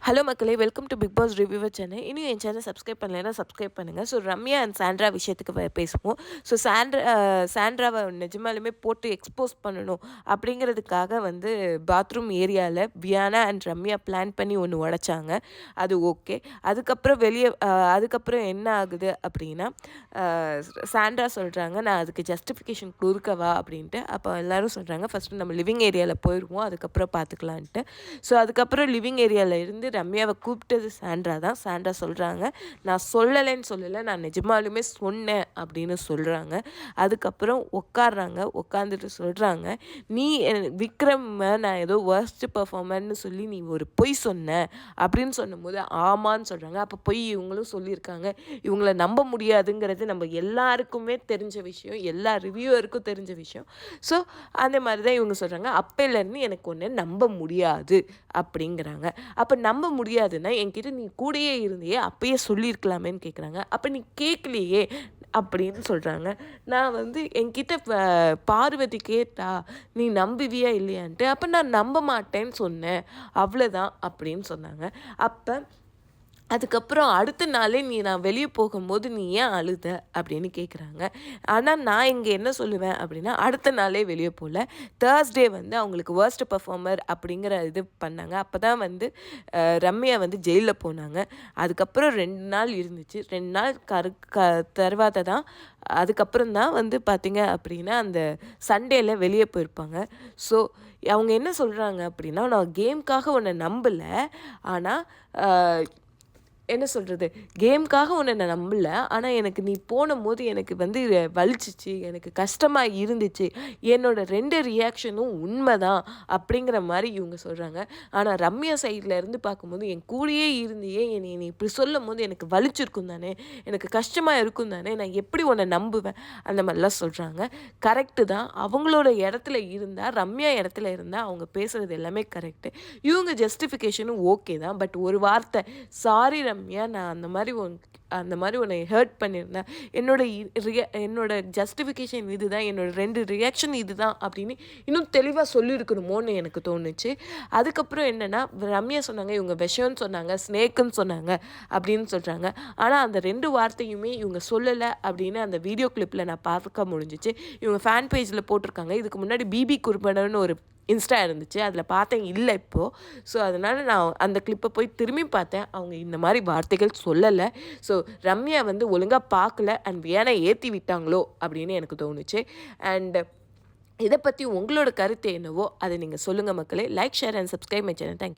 Hello மக்களே, welcome to Bigg Boss reviewer Chennai. இன்னும் என் சேனல் சப்ஸ்கிரைப் பண்ணலைன்னா சப்ஸ்கிரைப் பண்ணுங்கள். ஸோ ரம்யா அண்ட் சாண்ட்ரா விஷயத்துக்கு பேசுவோம். ஸோ சாண்ட்ராவை நிஜமாலுமே போட்டு எக்ஸ்போஸ் பண்ணணும் அப்படிங்கிறதுக்காக வந்து பாத்ரூம் ஏரியாவில் வியானா அண்ட் ரம்யா பிளான் பண்ணி ஒன்று உடைச்சாங்க. அது ஓகே. அதுக்கப்புறம் என்ன ஆகுது அப்படின்னா, சாண்ட்ரா சொல்கிறாங்க, நான் அதுக்கு ஜஸ்டிஃபிகேஷன் கொடுக்கவா அப்படின்ட்டு. அப்போ எல்லோரும் சொல்கிறாங்க, ஃபஸ்ட்டு நம்ம லிவிங் ஏரியாவில் போயிடுவோம், அதுக்கப்புறம் பார்த்துக்கலான்ட்டு. ஸோ அதுக்கப்புறம் லிவிங் ஏரியாவில் இருந்து ரம்யாவை கூப்பிட்டது சாண்ட்ரா தான். சாண்ட்ரா சொல்கிறாங்க, நான் சொல்லலைன்னு சொல்லலை, நான் நிஜமாலுமே சொன்னேன் அப்படின்னு சொல்கிறாங்க. அதுக்கப்புறம் உட்காந்துட்டு சொல்கிறாங்க, நீ விக்ரம் நான் ஏதோ வர்ஸ்ட் பர்ஃபார்மர்னு சொல்லி நீ ஒரு பொய் சொன்ன அப்படின்னு சொன்னும்போது ஆமான்னு சொல்கிறாங்க. அப்போ பொய் இவங்களும் சொல்லியிருக்காங்க. இவங்கள நம்ப முடியாதுங்கிறது நம்ம எல்லாருக்குமே தெரிஞ்ச விஷயம், எல்லா ரிவ்யூவருக்கும் தெரிஞ்ச விஷயம். ஸோ அந்த மாதிரி தான் இவங்க சொல்கிறாங்க, அப்போலேருந்து எனக்கு ஒன்று நம்ப முடியாது அப்படிங்கிறாங்க. அப்போ நம்ப முடியாதுன்னா என்கிட்ட நீ கூடயே இருந்தியே அப்பயே சொல்லியிருக்கலாமேன்னு கேட்குறாங்க. அப்போ நீ கேட்கலையே அப்படின்னு சொல்கிறாங்க. நான் வந்து என்கிட்ட பார்வதி கேட்டா நீ நம்புவியா இல்லையான்ட்டு, அப்போ நான் நம்ப மாட்டேன்னு சொன்னேன், அவ்வளோதான் அப்படின்னு சொன்னாங்க. அப்போ அதுக்கப்புறம் அடுத்த நாளே நான் வெளியே போகும்போது நீ ஏன் அழுத அப்படின்னு கேட்குறாங்க. ஆனால் நான் இங்கே என்ன சொல்லுவேன் அப்படின்னா, அடுத்த நாளே வெளியே போகல. தேர்ஸ்டே வந்து அவங்களுக்கு வர்ஸ்ட் பர்ஃபார்மர் அப்படிங்கிற இது பண்ணாங்க. அப்போ தான் வந்து ரம்யா வந்து ஜெயிலில் போனாங்க. அதுக்கப்புறம் 2 நாள் இருந்துச்சு. 2 நாள் தருவாத தான் அதுக்கப்புறம் தான் வந்து பார்த்திங்க அப்படின்னா அந்த சண்டேல வெளியே போயிருப்பாங்க. ஸோ அவங்க என்ன சொல்கிறாங்க அப்படின்னா, நான் கேம்க்காக உன்னை நம்பலை, ஆனால் என்ன சொல்கிறது, கேம்க்காக உன்னை நான் நம்பலை, ஆனால் எனக்கு நீ போனும்போது எனக்கு வந்து வலிச்சிச்சு, எனக்கு கஷ்டமாக இருந்துச்சு, என்னோட 2 ரியாக்ஷனும் உண்மை தான் அப்படிங்கிற மாதிரி இவங்க சொல்கிறாங்க. ஆனால் ரம்யா சைடில் இருந்து பார்க்கும்போது, என் கூடயே இருந்தியே என்னை நீ இப்படி சொல்லும் போது எனக்கு வலிச்சிருக்கும் தானே, எனக்கு கஷ்டமாக இருக்கும் தானே, நான் எப்படி உன்னை நம்புவேன் அந்த மாதிரிலாம் சொல்கிறாங்க. கரெக்டு தான், அவங்களோட இடத்துல இருந்தால், ரம்யா இடத்துல இருந்தால் அவங்க பேசுகிறது எல்லாமே கரெக்டு. இவங்க ஜஸ்டிஃபிகேஷனும் ஓகே தான். பட் ஒரு வார்த்தை, சாரி ரம்யா, நான் அந்த மாதிரி உன்னை ஹர்ட் பண்ணியிருந்தேன், என்னோட ஜஸ்டிஃபிகேஷன் இது தான், என்னோட 2 ரியாக்ஷன் இது தான் அப்படின்னு இன்னும் தெளிவாக சொல்லியிருக்கணுமோன்னு எனக்கு தோணுச்சு. அதுக்கப்புறம் என்னென்னா, ரம்யா சொன்னாங்க இவங்க விஷம்னு சொன்னாங்க, ஸ்னேக்குன்னு சொன்னாங்க அப்படின்னு சொல்கிறாங்க. ஆனால் அந்த 2 வார்த்தையுமே இவங்க சொல்லலை அப்படின்னு அந்த வீடியோ கிளிப்பில் நான் பார்க்க முடிஞ்சிச்சு. இவங்க ஃபேன் பேஜில் போட்டிருக்காங்க. இதுக்கு முன்னாடி பிபி குருபனன்னு ஒரு இன்ஸ்டா இருந்துச்சு, அதில் பார்த்தேன், இல்லை இப்போது. ஸோ அதனால் நான் அந்த கிளிப்பை போய் திரும்பி பார்த்தேன், அவங்க இந்த மாதிரி வார்த்தைகள் சொல்லலை. ஸோ ரம்யா வந்து ஒழுங்காக பார்க்கல அண்ட் ஏன்னா ஏற்றி விட்டாங்களோ அப்படின்னு எனக்கு தோணுச்சு. அண்ட் இதை பற்றி உங்களோட கருத்து என்னவோ அதை நீங்கள் சொல்லுங்கள் மக்களே. Like, share and subscribe my channel. Thank you.